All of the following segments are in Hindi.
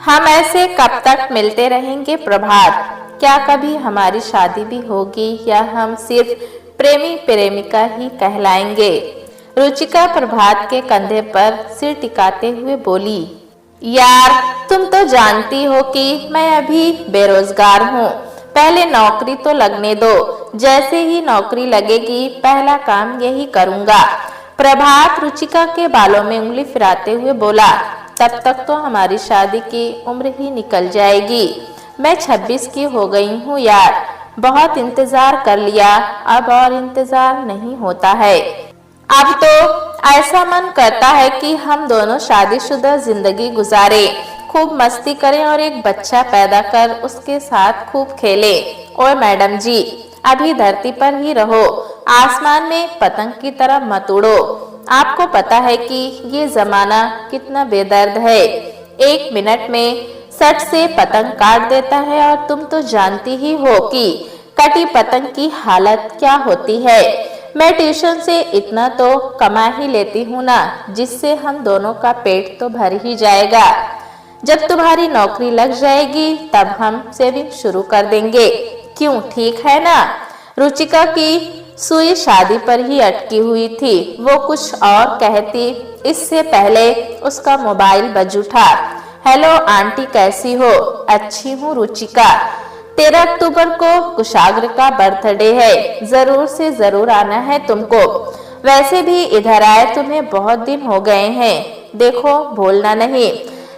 हम ऐसे कब तक मिलते रहेंगे प्रभात? क्या कभी हमारी शादी भी होगी या हम सिर्फ प्रेमी प्रेमिका ही कहलाएंगे? रुचिका प्रभात के कंधे पर सिर टिकाते हुए बोली, यार तुम तो जानती हो कि मैं अभी बेरोजगार हूँ। पहले नौकरी तो लगने दो, जैसे ही नौकरी लगेगी पहला काम यही करूँगा। प्रभात रुचिका के बालों में उंगली फिराते हुए बोला, तब तक तो हमारी शादी की उम्र ही निकल जाएगी। मैं 26 की हो गई हूँ यार, बहुत इंतजार कर लिया, अब और इंतजार नहीं होता है। अब तो ऐसा मन करता है कि हम दोनों शादीशुदा जिंदगी गुजारे, खूब मस्ती करें और एक बच्चा पैदा कर उसके साथ खूब खेलें। ओए मैडम जी, अभी धरती पर ही रहो, आसमान में पतंग की तरह मत उड़ो। आपको पता है कि ये जमाना कितना बेदर्द है, 1 मिनट में सट से पतंग काट देता है और तुम तो जानती ही हो कि कटी पतंग की हालत क्या होती है। मैं ट्यूशन से इतना तो कमा ही लेती हूँ ना, जिससे हम दोनों का पेट तो भर ही जाएगा। जब तुम्हारी नौकरी लग जाएगी तब हम सेविंग शुरू कर देंगे, क्यों ठीक है ना? रुचिका की सुई शादी पर ही अटकी हुई थी। वो कुछ और कहती, इससे पहले उसका मोबाइल बज उठा। हेलो आंटी, कैसी हो? अच्छी हूँ रुचिका, 13 अक्टूबर को कुशाग्र का बर्थडे है, जरूर से जरूर आना है तुमको। वैसे भी इधर आए तुम्हें बहुत दिन हो गए हैं, देखो भूलना नहीं,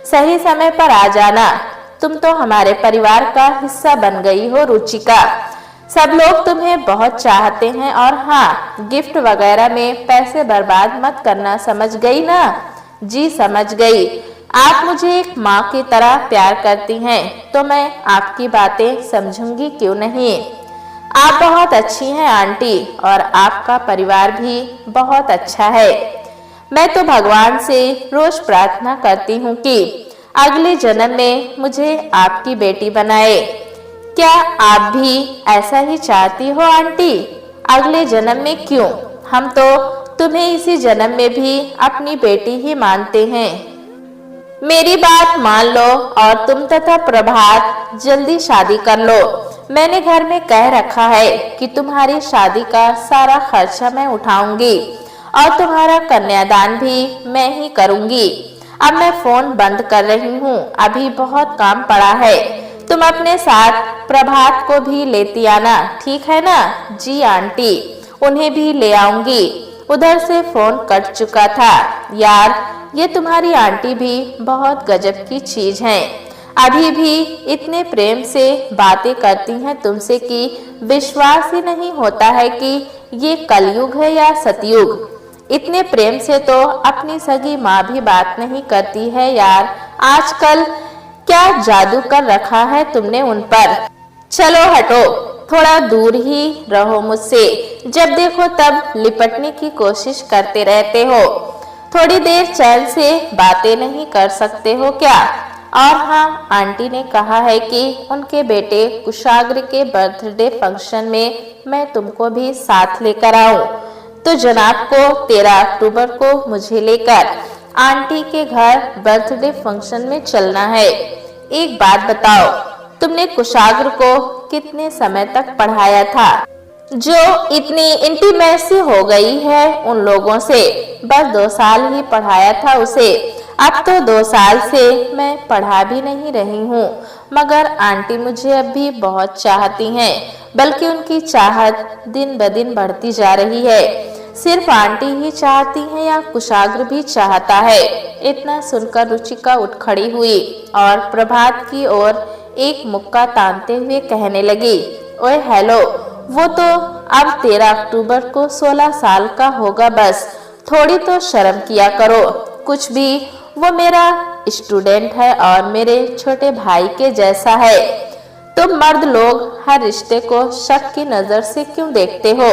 सही समय पर आ जाना। तुम तो हमारे परिवार का हिस्सा बन गई हो रुचिका, सब लोग तुम्हें बहुत चाहते हैं। और हाँ, गिफ्ट वगैरह में पैसे बर्बाद मत करना, समझ गई ना? जी समझ गई। आप मुझे एक माँ की तरह प्यार करती हैं तो मैं आपकी बातें समझूंगी क्यों नहीं। आप बहुत अच्छी हैं आंटी, और आपका परिवार भी बहुत अच्छा है। मैं तो भगवान से रोज प्रार्थना करती हूँ कि अगले जन्म में मुझे आपकी बेटी बनाए। क्या आप भी ऐसा ही चाहती हो आंटी? अगले जन्म में क्यों, हम तो तुम्हें इसी जन्म में भी अपनी बेटी ही मानते हैं। मेरी बात मान लो और तुम तथा प्रभात जल्दी शादी कर लो। मैंने घर में कह रखा है कि तुम्हारी शादी का सारा खर्चा मैं उठाऊंगी और तुम्हारा कन्यादान भी मैं ही करूंगी। अब मैं फोन बंद कर रही हूँ, अभी बहुत काम पड़ा है। तुम अपने साथ प्रभात को भी लेती आना, ठीक है ना? जी आंटी, उन्हें भी ले आऊंगी। उधर से फोन कट चुका था। यार, ये तुम्हारी आंटी भी बहुत गजब की चीज है, अभी भी इतने प्रेम से बातें करती हैं तुमसे कि विश्वास ही नहीं होता है कि ये कलयुग है या सतयुग। इतने प्रेम से तो अपनी सगी माँ भी बात नहीं करती है यार। आजकल क्या जादू कर रखा है तुमने उन पर? चलो हटो, थोड़ा दूर ही रहो मुझसे, जब देखो तब लिपटने की कोशिश करते रहते हो। थोड़ी देर चैन से बातें नहीं कर सकते हो क्या? और हाँ, आंटी ने कहा है कि उनके बेटे कुशाग्र के बर्थडे फंक्शन में मैं तुमको भी साथ लेकर आऊं, तो जनाब को 13 अक्टूबर को मुझे लेकर आंटी के घर बर्थडे फंक्शन में चलना है। एक बात बताओ, तुमने कुशाग्र को कितने समय तक पढ़ाया था जो इतनी इंटीमेसी हो गई है उन लोगों से? बस 2 साल ही पढ़ाया था उसे। अब तो 2 साल से मैं पढ़ा भी नहीं रही हूँ, मगर आंटी मुझे अब भी बहुत चाहती हैं, बल्कि उनकी चाहत दिन ब दिन बढ़ती जा रही है। सिर्फ आंटी ही चाहती हैं या कुशाग्र भी चाहता है? इतना सुनकर रुचिका उठ खड़ी हुई और प्रभात की ओर एक मुक्का तानते हुए कहने लगी, ओए हेलो, वो तो अब 13 अक्टूबर को 16 साल का होगा, बस थोड़ी तो शर्म किया करो। कुछ भी, वो मेरा स्टूडेंट है और मेरे छोटे भाई के जैसा है। तुम मर्द लोग हर रिश्ते को शक की नजर से क्यों देखते हो?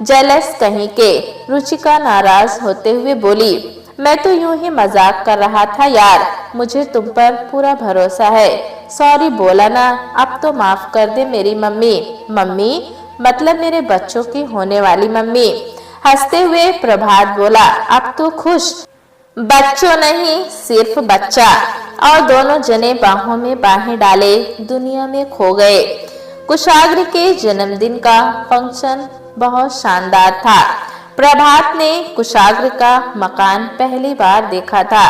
जेलस कहीं के, रुचिका नाराज होते हुए बोली, मैं तो यूं ही मजाक कर रहा था यार, मुझे तुम पर पूरा भरोसा है। सॉरी बोला ना, अब तो माफ कर दे मेरी मम्मी। मम्मी मतलब मेरे बच्चों की होने वाली मम्मी। हंसते हुए प्रभात बोला, अब तो खुश? बच्चों नहीं, सिर्फ बच्चा। और दोनों जने बाहों में बाहें डाले दुनिया में खो गए। कुशाग्र के जन्मदिन का फंक्शन बहुत शानदार था। प्रभात ने कुशाग्र का मकान पहली बार देखा था।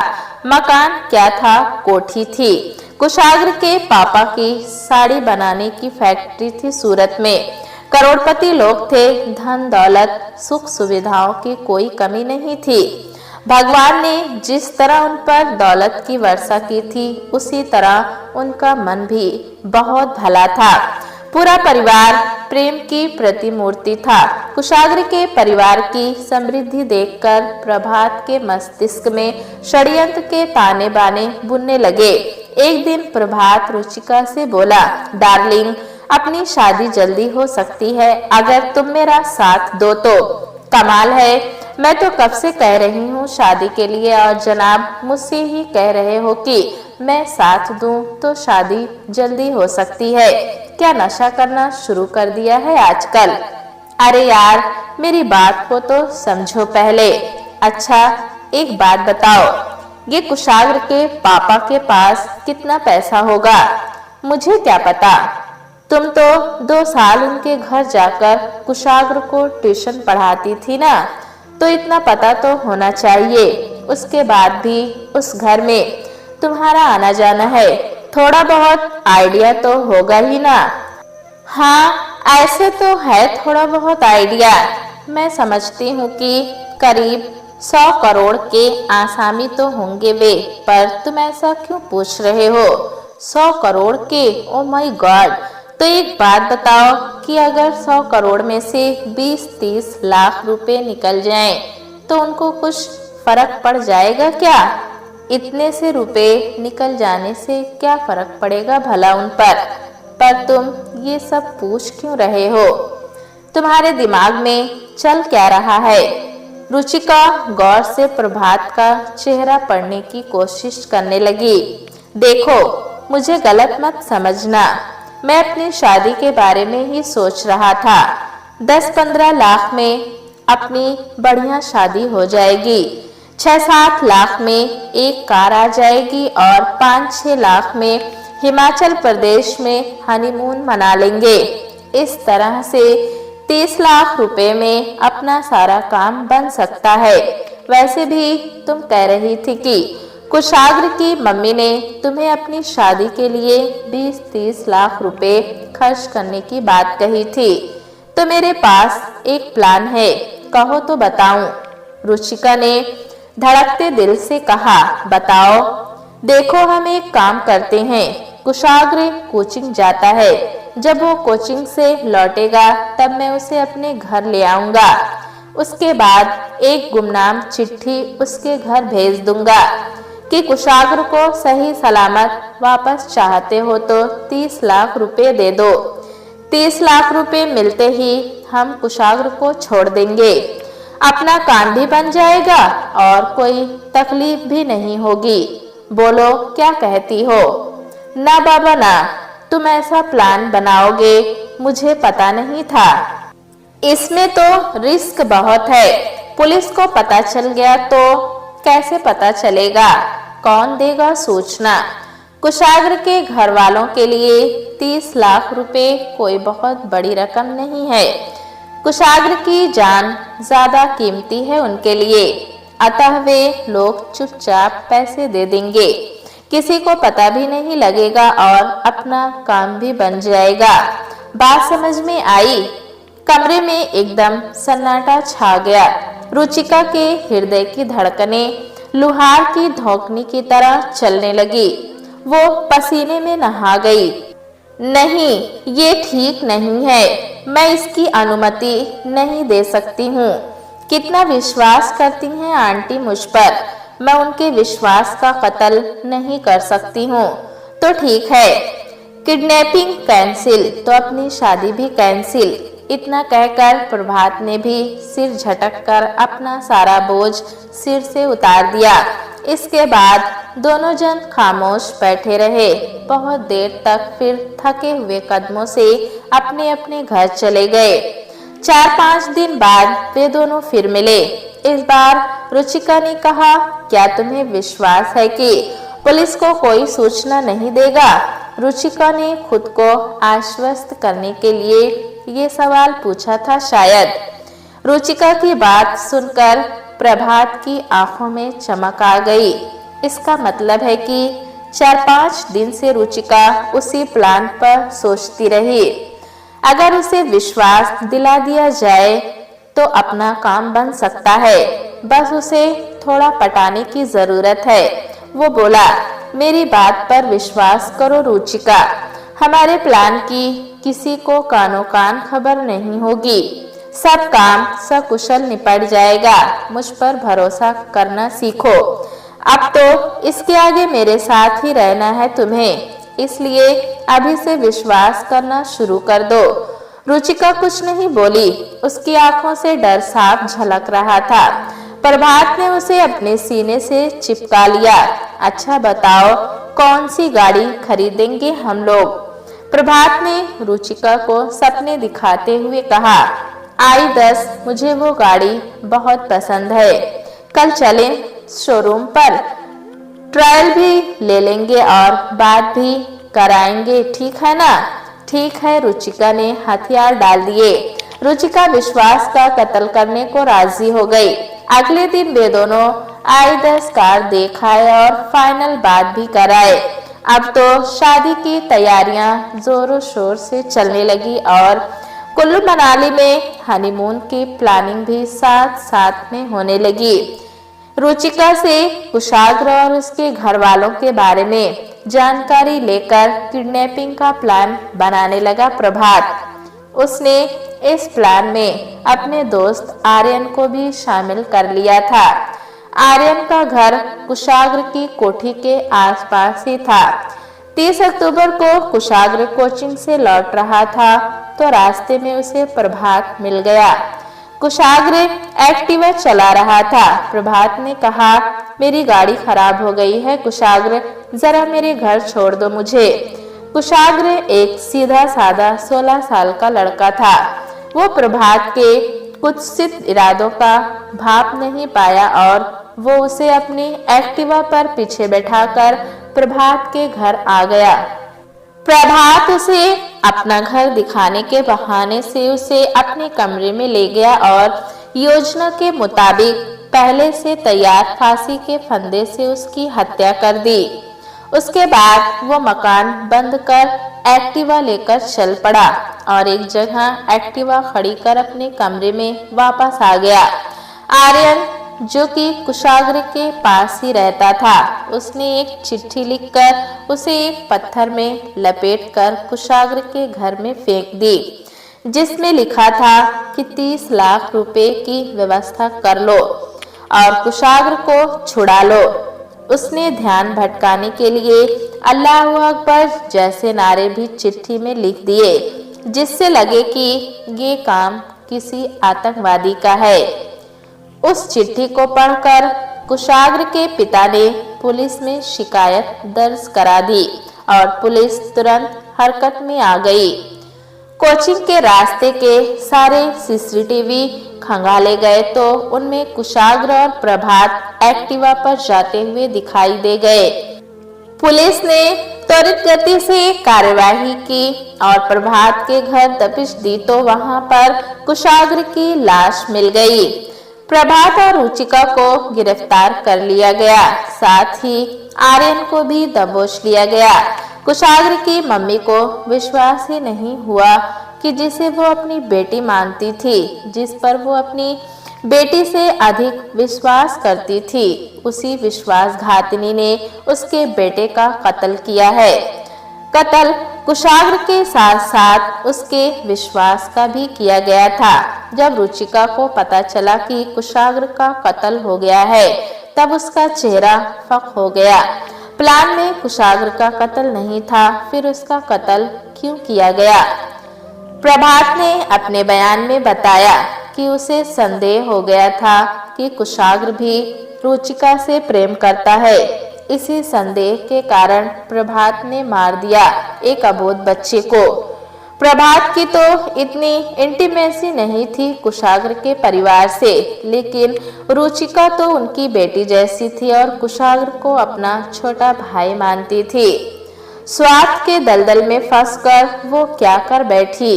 मकान क्या था? कोठी थी। कुशाग्र के पापा की साड़ी बनाने की फैक्ट्री थी सूरत में। करोड़पति लोग थे। धन दौलत सुख सुविधाओं की कोई कमी नहीं थी। भगवान ने जिस तरह उन पर दौलत की वर्षा की थी, उसी तरह उनका मन भी बहुत भला था। पूरा परिवार प्रेम की प्रतिमूर्ति था। कुशाग्र के परिवार की समृद्धि देखकर प्रभात के मस्तिष्क में षड्यंत्र के ताने बाने बुनने लगे। एक दिन प्रभात रुचिका से बोला, डार्लिंग, अपनी शादी जल्दी हो सकती है अगर तुम मेरा साथ दो तो। कमाल है, मैं तो कब से कह रही हूँ शादी के लिए और जनाब मुझसे ही कह रहे हो कि मैं साथ दूं तो शादी जल्दी हो सकती है। क्या नशा करना शुरू कर दिया है आजकल? अरे यार, मेरी बात को तो समझो पहले। अच्छा, एक बात बताओ, ये कुशाग्र के पापा के पास कितना पैसा होगा? मुझे क्या पता। तुम तो 2 साल उनके घर जाकर कुशाग्र को ट्यूशन पढ़ाती थी ना, तो इतना पता तो होना चाहिए। उसके बाद भी उस घर में तुम्हारा आना जाना है, थोड़ा बहुत आइडिया तो होगा ही ना। हाँ, ऐसे तो है थोड़ा बहुत आइडिया। मैं समझती हूँ कि करीब 100 करोड़ के आसामी तो होंगे वे, पर तुम ऐसा क्यों पूछ रहे हो? 100 करोड़ के? Oh my God. तो एक बात बताओ कि अगर 100 करोड़ में से 20-30 लाख रुपए निकल जाएं, तो उनको कुछ फर्क पड़ जाएगा क्या? इतने से रुपए निकल जाने से क्या फर्क पड़ेगा भला उन पर तुम ये सब पूछ क्यों रहे हो? तुम्हारे दिमाग में चल क्या रहा है? रुचिका गौर से प्रभात का चेहरा पढ़ने की कोशिश करने लगी। देखो, मुझे गलत मत समझना, मैं अपनी शादी के बारे में ही सोच रहा था। 10-15 लाख में अपनी बढ़िया शादी हो जाएगी, 6-7 लाख में एक कार आ जाएगी और 5-6 लाख में हिमाचल प्रदेश में हनीमून मना लेंगे। इस तरह से 30 लाख रुपए में अपना सारा काम बन सकता है। वैसे भी तुम कह रही थी कि कुशाग्र की मम्मी ने तुम्हें अपनी शादी के लिए 20-30 लाख रुपए खर्च करने की बात कही थी, तो मेरे पास एक प्लान है, कहो तो बताऊं? रुचिका ने धड़कते दिल से कहा, बताओ। देखो, हम एक काम करते हैं, कुशाग्र कोचिंग जाता है, जब वो कोचिंग से लौटेगा तब मैं उसे अपने घर ले आऊंगा। उसके बाद एक गुमनाम चिट्ठी उसके घर भेज दूंगा कि कुशाग्र को सही सलामत वापस चाहते हो तो 30 लाख रुपए दे दो। 30 लाख रुपए मिलते ही हम कुशाग्र को छोड़ देंगे, अपना काम भी बन जाएगा और कोई तकलीफ भी नहीं होगी। बोलो, क्या कहती हो? ना बाबा ना, तुम ऐसा प्लान बनाओगे मुझे पता नहीं था। इसमें तो रिस्क बहुत है, पुलिस को पता चल गया तो कैसे पता चलेगा? कौन देगा सूचना? कुशाग्र के घर वालों के लिए 30 लाख रुपए कोई बहुत बड़ी रकम नहीं है। कुशाग्र की जान ज्यादा कीमती है उनके लिए, अतः वे लोग चुपचाप पैसे दे देंगे, किसी को पता भी नहीं लगेगा और अपना काम भी बन जाएगा। बात समझ में आई? कमरे में एकदम सन्नाटा छा गया। रुचिका के हृदय की धड़कनें लुहार की धौंकनी की तरह चलने लगी। वो पसीने में नहा गई। नहीं, ये ठीक नहीं है, मैं इसकी अनुमति नहीं दे सकती हूँ। कितना विश्वास करती हैं आंटी मुझ पर, मैं उनके विश्वास का कत्ल नहीं कर सकती हूँ। तो ठीक है, किडनैपिंग कैंसिल तो अपनी शादी भी कैंसिल। इतना कहकर प्रभात ने भी सिर झटककर अपना सारा बोझ सिर से उतार दिया। इसके बाद दोनों जन खामोश बैठे रहे बहुत देर तक, फिर थके हुए कदमों से अपने अपने घर चले गए। 4-5 दिन बाद वे दोनों फिर मिले। इस बार रुचिका ने कहा, क्या तुम्हें विश्वास है कि पुलिस को कोई सूचना नहीं देगा? रुचिका ने खुद को आश्वस्त करने के लिए ये सवाल पूछा था शायद। रुचिका की बात सुनकर प्रभात की आंखों में चमक आ गई। इसका मतलब है कि 4-5 दिन से रुचिका उसी प्लान पर सोचती रही। अगर उसे विश्वास दिला दिया जाए तो अपना काम बन सकता है, बस उसे थोड़ा पटाने की जरूरत है। वो बोला, मेरी बात पर विश्वास करो रुचिका, हमारे प्लान की किसी को कानो कान खबर नहीं होगी, सब काम सकुशल निपट जाएगा, मुझ पर भरोसा करना सीखो। अब तो इसके आगे मेरे साथ ही रहना है तुम्हें, इसलिए अभी से विश्वास करना शुरू कर दो। रुचिका कुछ नहीं बोली, उसकी आंखों से डर साफ झलक रहा था। प्रभात ने उसे अपने सीने से चिपका लिया। अच्छा बताओ, कौन सी गाड़ी खरीदेंगे हम लोग? प्रभात ने रुचिका को सपने दिखाते हुए कहा, i10, मुझे वो गाड़ी बहुत पसंद है। कल चलें शोरूम पर, ट्रायल भी ले लेंगे और बात भी कराएंगे, ठीक है ना? ठीक है, रुचिका ने हथियार डाल दिए। रुचिका विश्वास का कत्ल करने को राजी हो गई। अगले दिन वे दोनों i10 कार देखाए और फाइनल बात भी कराए। अब तो शादी की तैयारियां जोरों शोर से चलने लगी और कुल्लू मनाली में हनीमून की प्लानिंग भी साथ साथ में होने लगी। रुचिका से कुशाग्र और उसके घर वालों के बारे में जानकारी लेकर किडनैपिंग का प्लान बनाने लगा प्रभात। उसने इस प्लान में अपने दोस्त आर्यन को भी शामिल कर लिया था। आर्यन का घर कुशाग्र की कोठी के आसपास ही था। 30 अक्टूबर को कुशाग्र कोचिंग से लौट रहा था तो रास्ते में उसे प्रभात मिल गया। कुशाग्र एक्टिवा चला रहा था। प्रभात ने कहा, मेरी गाड़ी खराब हो गई है कुशाग्र, जरा मेरे घर छोड़ दो मुझे। कुशाग्र एक सीधा साधा 16 साल का लड़का था। वो प्रभात के कुत्सित इरादों का भाप नहीं पाया और वो उसे अपनी एक्टिवा पर पीछे बैठाकर प्रभात के घर आ गया। प्रभात उसे अपना घर दिखाने के बहाने से उसे अपने कमरे में ले गया और योजना के मुताबिक पहले से तैयार फांसी के फंदे से उसकी हत्या कर दी। उसके बाद वो मकान बंद कर एक्टिवा लेकर चल पड़ा और एक जगह एक्टिवा खड़ी कर अपने कमरे में वापस आ गया। आर्यन, जो कि कुशाग्र के पास ही रहता था, उसने एक चिट्ठी लिखकर उसे एक पत्थर में लपेटकर कुशाग्र के घर में फेंक दी, जिसमें लिखा था कि 30 लाख रुपए की व्यवस्था कर लो और कुशाग्र को छुड़ा लो। उसने ध्यान भटकाने के लिए अल्लाह अकबर जैसे नारे भी चिट्ठी में लिख दिए, जिससे लगे कि ये काम किसी आतंकवादी का है। उस चिट्ठी को पढ़कर कुशाग्र के पिता ने पुलिस में शिकायत दर्ज करा दी और पुलिस तुरंत हरकत में आ गई। कोचिंग के रास्ते के सारे सीसीटीवी खंगाले गए तो उनमें कुशाग्र और प्रभात एक्टिवा पर जाते हुए दिखाई दे गए। पुलिस ने त्वरित गति से कार्यवाही की और प्रभात के घर दबिश दी तो वहां पर कुशाग्र की लाश मिल गई। प्रभात और रुचिका को गिरफ्तार कर लिया गया, साथ ही आर्यन को भी दबोच लिया गया। कुशाग्र की मम्मी को विश्वास ही नहीं हुआ कि जिसे वो अपनी बेटी मानती थी, जिस पर वो अपनी बेटी से अधिक विश्वास करती थी, उसी विश्वासघातिनी ने उसके बेटे का कत्ल किया है। कत्ल कुशाग्र के साथ साथ उसके विश्वास का भी किया गया था। जब रुचिका को पता चला कि कुशाग्र का कत्ल हो गया है, तब उसका चेहरा फक हो गया। प्लान में कुशाग्र का कत्ल नहीं था, फिर उसका कत्ल क्यों किया गया? प्रभात ने अपने बयान में बताया कि उसे संदेह हो गया था कि कुशाग्र भी रुचिका से प्रेम करता है। इसी संदेह के कारण प्रभात ने मार दिया एक अबोध बच्चे को। प्रभात की तो इतनी इंटीमेसी नहीं थी कुशाग्र के परिवार से, लेकिन रुचिका तो उनकी बेटी जैसी थी और कुशाग्र को अपना छोटा भाई मानती थी। स्वार्थ के दलदल में फंसकर वो क्या कर बैठी।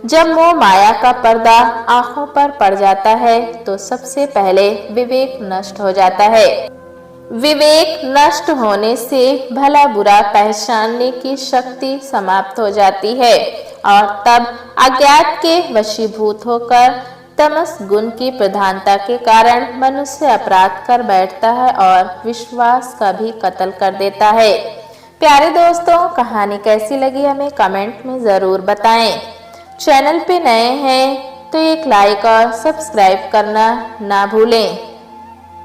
जब मोह माया का पर्दा आंखों पर पड़ जाता है तो सबसे पहले विवेक नष्ट हो जाता है। विवेक नष्ट होने से भला बुरा पहचानने की शक्ति समाप्त हो जाती है और तब अज्ञात के वशीभूत होकर तमस गुण की प्रधानता के कारण मनुष्य अपराध कर बैठता है और विश्वास का भी कत्ल कर देता है। प्यारे दोस्तों, कहानी कैसी लगी हमें कमेंट में ज़रूर बताएं। चैनल पे नए हैं तो एक लाइक और सब्सक्राइब करना ना भूलें।